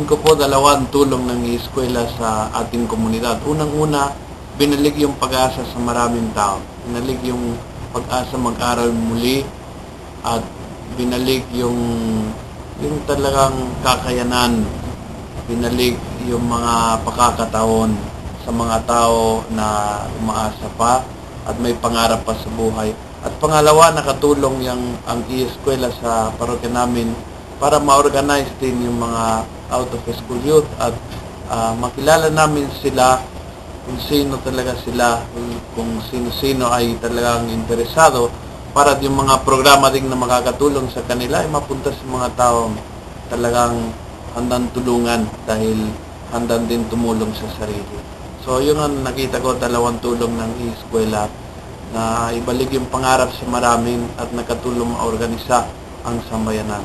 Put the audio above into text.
ko po dalawang tulong ng eskwela sa ating komunidad. Unang-una, binalik yung pag-asa sa maraming tao. Binalik yung pag-asa mag-aral muli at binalik yung talagang kakayanan. Binalik yung mga pakakataon sa mga tao na umaasa pa at may pangarap pa sa buhay. At pangalawa, nakatulong ang eskwela sa parokya namin para ma-organize din yung mga out-of-school youth at makilala namin sila kung sino talaga sila, kung sino-sino ay talagang interesado para yung mga programa din na makakatulong sa kanila ay mapunta sa mga taong talagang handang tulungan dahil handang din tumulong sa sarili. So yun ang nakita ko, dalawang tulong ng eskwela na ibalik yung pangarap sa maraming at nakatulong maorganisa ang sambayanan.